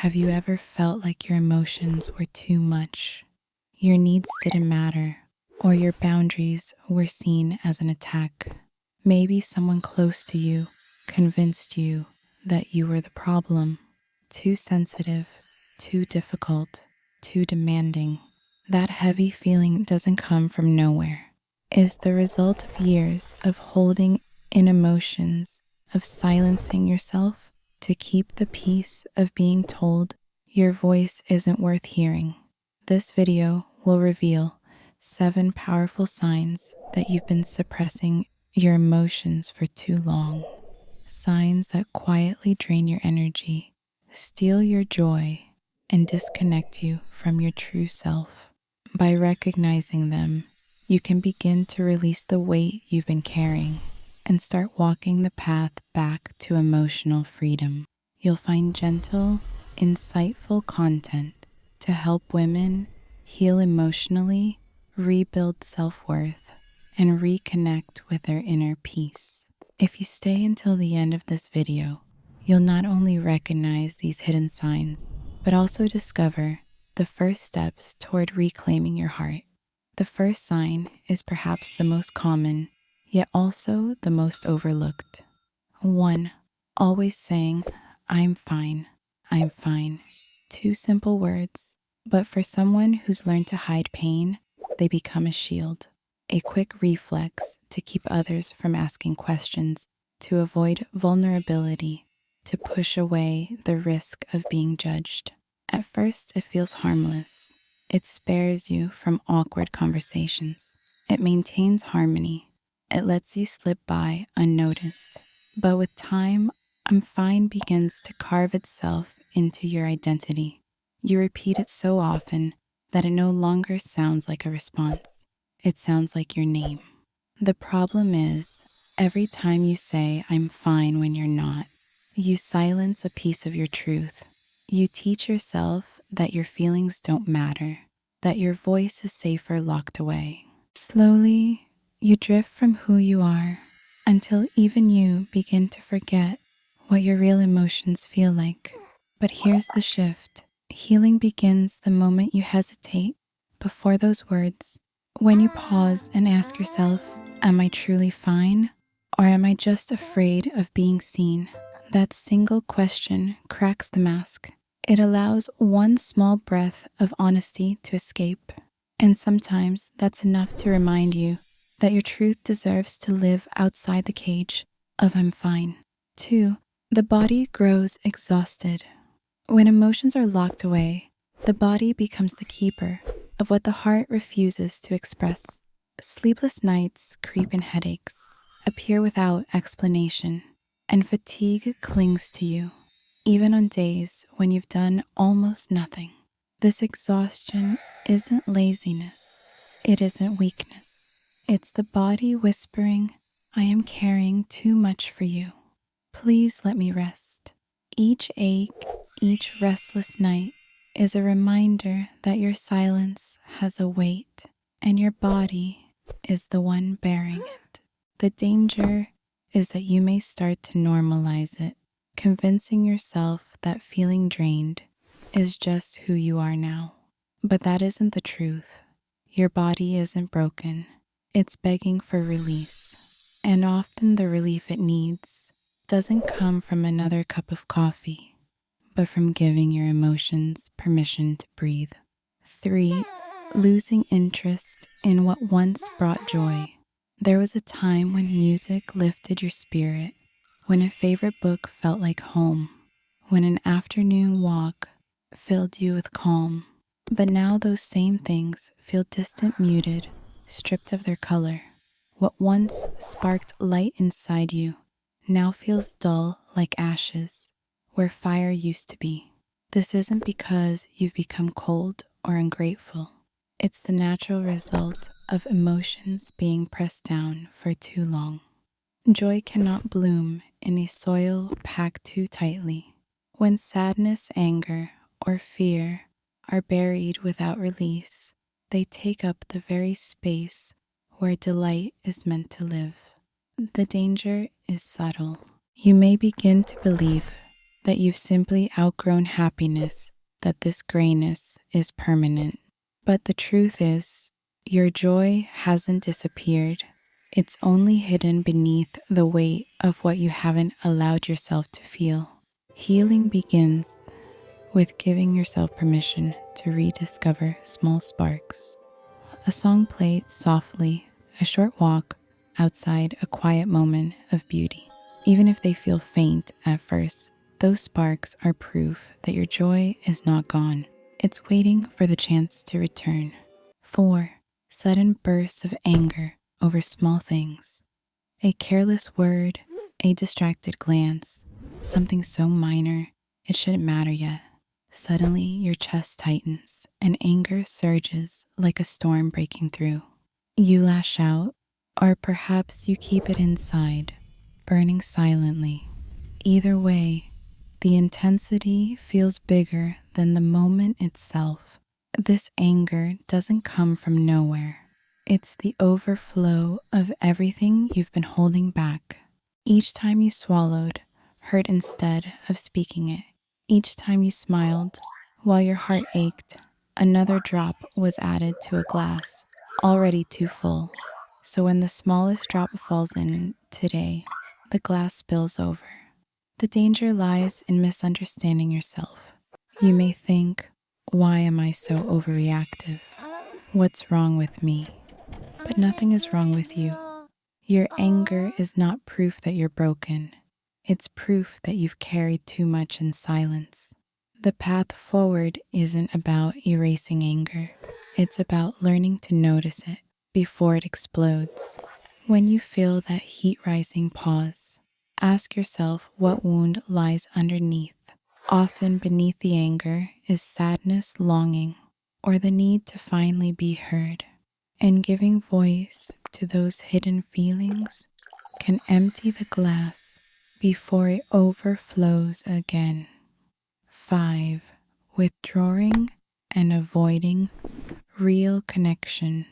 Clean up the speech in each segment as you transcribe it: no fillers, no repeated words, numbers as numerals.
Have you ever felt like your emotions were too much? Your needs didn't matter, or your boundaries were seen as an attack? Maybe someone close to you convinced you that you were the problem. Too sensitive, too difficult, too demanding. That heavy feeling doesn't come from nowhere. It's the result of years of holding in emotions, of silencing yourself to keep the peace of being told your voice isn't worth hearing. This video will reveal 7 powerful signs that you've been suppressing your emotions for too long. Signs that quietly drain your energy, steal your joy, and disconnect you from your true self. By recognizing them, you can begin to release the weight you've been carrying and start walking the path back to emotional freedom. You'll find gentle, insightful content to help women heal emotionally, rebuild self-worth, and reconnect with their inner peace. If you stay until the end of this video, you'll not only recognize these hidden signs, but also discover the first steps toward reclaiming your heart. The first sign is perhaps the most common, yet also the most overlooked. 1. Always saying, "I'm fine, I'm fine." 2 simple words, but for someone who's learned to hide pain, they become a shield. A quick reflex to keep others from asking questions, to avoid vulnerability, to push away the risk of being judged. At first, it feels harmless. It spares you from awkward conversations. It maintains harmony. It lets you slip by unnoticed. But with time, "I'm fine" begins to carve itself into your identity. You repeat it so often that it no longer sounds like a response. It sounds like your name. The problem is, every time you say "I'm fine" when you're not, you silence a piece of your truth. You teach yourself that your feelings don't matter, that your voice is safer locked away. Slowly, you drift from who you are until even you begin to forget what your real emotions feel like. But here's the shift. Healing begins the moment you hesitate before those words. When you pause and ask yourself, "Am I truly fine? Or am I just afraid of being seen?" That single question cracks the mask. It allows one small breath of honesty to escape. And sometimes that's enough to remind you that your truth deserves to live outside the cage of "I'm fine." 2. The body grows exhausted. When emotions are locked away, the body becomes the keeper of what the heart refuses to express. Sleepless nights creep in, headaches appear without explanation, and fatigue clings to you, even on days when you've done almost nothing. This exhaustion isn't laziness. It isn't weakness. It's the body whispering, "I am carrying too much for you. Please let me rest." Each ache, each restless night is a reminder that your silence has a weight, and your body is the one bearing it. The danger is that you may start to normalize it, convincing yourself that feeling drained is just who you are now. But that isn't the truth. Your body isn't broken. It's begging for release. And often the relief it needs doesn't come from another cup of coffee, but from giving your emotions permission to breathe. 3. Losing interest in what once brought joy. There was a time when music lifted your spirit, when a favorite book felt like home, when an afternoon walk filled you with calm. But now those same things feel distant, muted, stripped of their color. What once sparked light inside you now feels dull like ashes where fire used to be. This isn't because you've become cold or ungrateful. It's the natural result of emotions being pressed down for too long. Joy cannot bloom in a soil packed too tightly. When sadness, anger, or fear are buried without release, they take up the very space where delight is meant to live. The danger is subtle. You may begin to believe that you've simply outgrown happiness, that this grayness is permanent. But the truth is, your joy hasn't disappeared. It's only hidden beneath the weight of what you haven't allowed yourself to feel. Healing begins with giving yourself permission to rediscover small sparks. A song played softly, a short walk outside, a quiet moment of beauty. Even if they feel faint at first, those sparks are proof that your joy is not gone. It's waiting for the chance to return. 4. Sudden bursts of anger over small things. A careless word, a distracted glance, something so minor it shouldn't matter yet. Suddenly, your chest tightens and anger surges like a storm breaking through. You lash out, or perhaps you keep it inside, burning silently. Either way, the intensity feels bigger than the moment itself. This anger doesn't come from nowhere. It's the overflow of everything you've been holding back. Each time you swallowed, hurt instead of speaking it. Each time you smiled, while your heart ached, another drop was added to a glass already too full. So when the smallest drop falls in today, the glass spills over. The danger lies in misunderstanding yourself. You may think, why am I so overreactive? What's wrong with me? But nothing is wrong with you. Your anger is not proof that you're broken. It's proof that you've carried too much in silence. The path forward isn't about erasing anger. It's about learning to notice it before it explodes. When you feel that heat rising, pause. Ask yourself what wound lies underneath. Often beneath the anger is sadness, longing, or the need to finally be heard. And giving voice to those hidden feelings can empty the glass before it overflows again. 5. Withdrawing and avoiding real connection.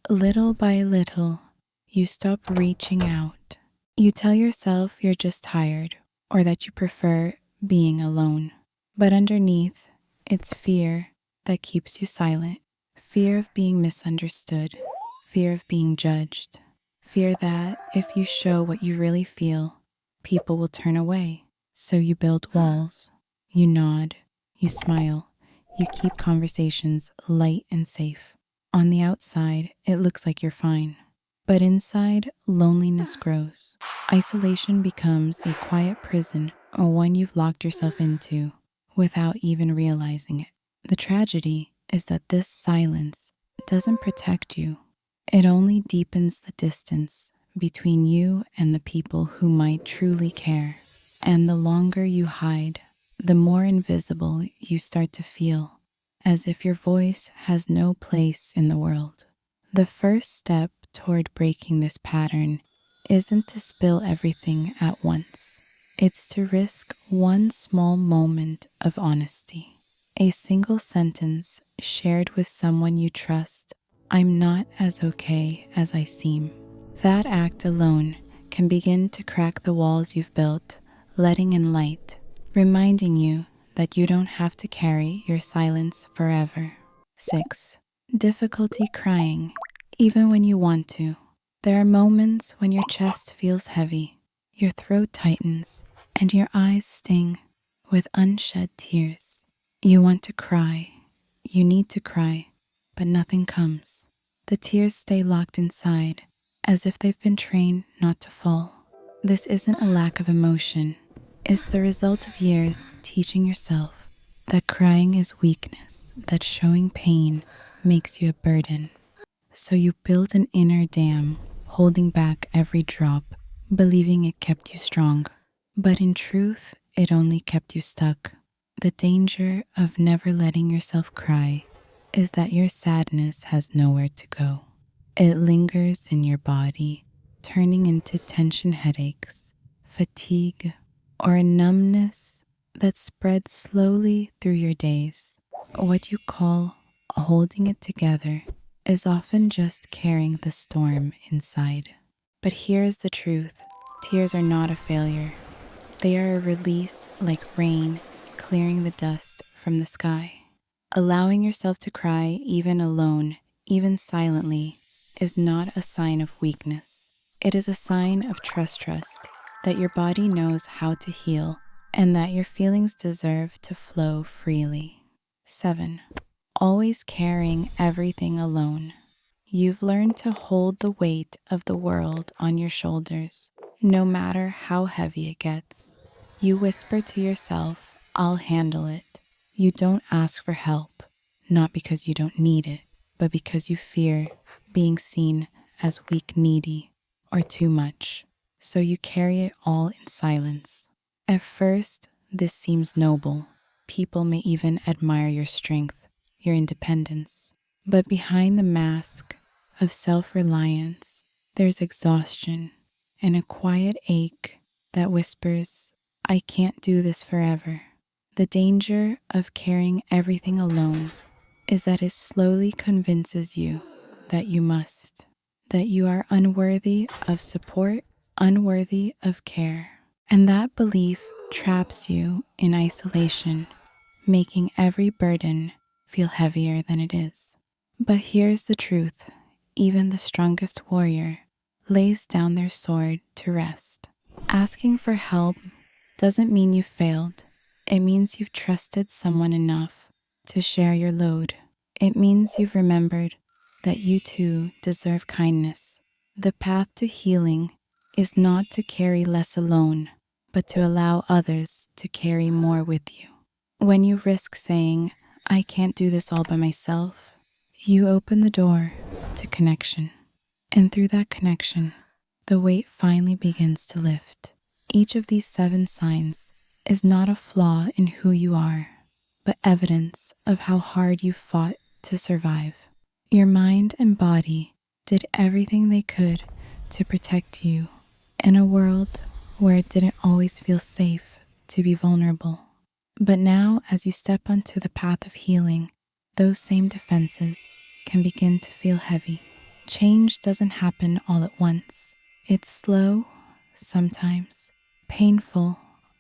Little by little, you stop reaching out. You tell yourself you're just tired or that you prefer being alone. But underneath, it's fear that keeps you silent. Fear of being misunderstood. Fear of being judged. Fear that if you show what you really feel, people will turn away. So you build walls. You nod. You smile. You keep conversations light and safe. On the outside, it looks like you're fine. But inside, loneliness grows. Isolation becomes a quiet prison or one you've locked yourself into without even realizing it. The tragedy is that this silence doesn't protect you. It only deepens the distance between you and the people who might truly care. And the longer you hide, the more invisible you start to feel, as if your voice has no place in the world. The first step toward breaking this pattern isn't to spill everything at once. It's to risk one small moment of honesty. A single sentence shared with someone you trust. I'm not as okay as I seem. That act alone can begin to crack the walls you've built, letting in light, reminding you that you don't have to carry your silence forever. 6. Difficulty crying, even when you want to. There are moments when your chest feels heavy, your throat tightens, and your eyes sting with unshed tears. You want to cry, you need to cry, but nothing comes. The tears stay locked inside, as if they've been trained not to fall. This isn't a lack of emotion. It's the result of years teaching yourself that crying is weakness, that showing pain makes you a burden. So you built an inner dam, holding back every drop, believing it kept you strong. But in truth, it only kept you stuck. The danger of never letting yourself cry is that your sadness has nowhere to go. It lingers in your body, turning into tension headaches, fatigue, or a numbness that spreads slowly through your days. What you call holding it together is often just carrying the storm inside. But here's the truth. Tears are not a failure. They are a release like rain clearing the dust from the sky. Allowing yourself to cry even alone, even silently, is not a sign of weakness. It is a sign of trust that your body knows how to heal and that your feelings deserve to flow freely. 7. Always carrying everything alone. You've learned to hold the weight of the world on your shoulders, no matter how heavy it gets. You whisper to yourself, "I'll handle it." You don't ask for help, not because you don't need it, but because you fear being seen as weak, needy, or too much. So you carry it all in silence. At first, this seems noble. People may even admire your strength, your independence. But behind the mask of self-reliance, there's exhaustion and a quiet ache that whispers, "I can't do this forever." The danger of carrying everything alone is that it slowly convinces you that you must, that you are unworthy of support, unworthy of care. And that belief traps you in isolation, making every burden feel heavier than it is. But here's the truth. Even the strongest warrior lays down their sword to rest. Asking for help doesn't mean you failed. It means you've trusted someone enough to share your load. It means you've remembered that you too deserve kindness. The path to healing is not to carry less alone, but to allow others to carry more with you. When you risk saying, "I can't do this all by myself," you open the door to connection. And through that connection, the weight finally begins to lift. Each of these 7 signs is not a flaw in who you are, but evidence of how hard you fought to survive. Your mind and body did everything they could to protect you in a world where it didn't always feel safe to be vulnerable. But now, as you step onto the path of healing, those same defenses can begin to feel heavy. Change doesn't happen all at once. It's slow, sometimes painful,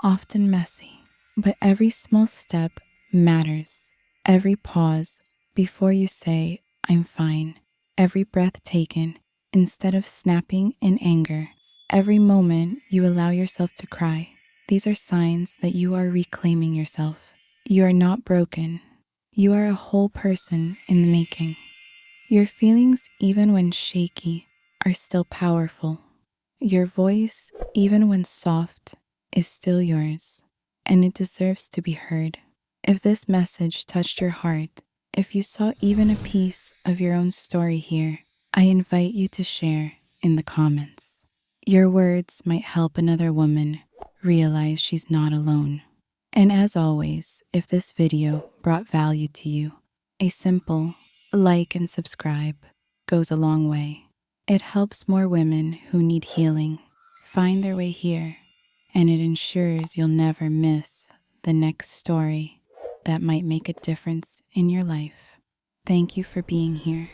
often messy. But every small step matters. Every pause before you say, "I'm fine." Every breath taken instead of snapping in anger. Every moment you allow yourself to cry. These are signs that you are reclaiming yourself. You are not broken. You are a whole person in the making. Your feelings, even when shaky, are still powerful. Your voice, even when soft, is still yours, and it deserves to be heard. If this message touched your heart, if you saw even a piece of your own story here, I invite you to share in the comments. Your words might help another woman realize she's not alone. And as always, if this video brought value to you, a simple like and subscribe goes a long way. It helps more women who need healing find their way here, and it ensures you'll never miss the next story that might make a difference in your life. Thank you for being here.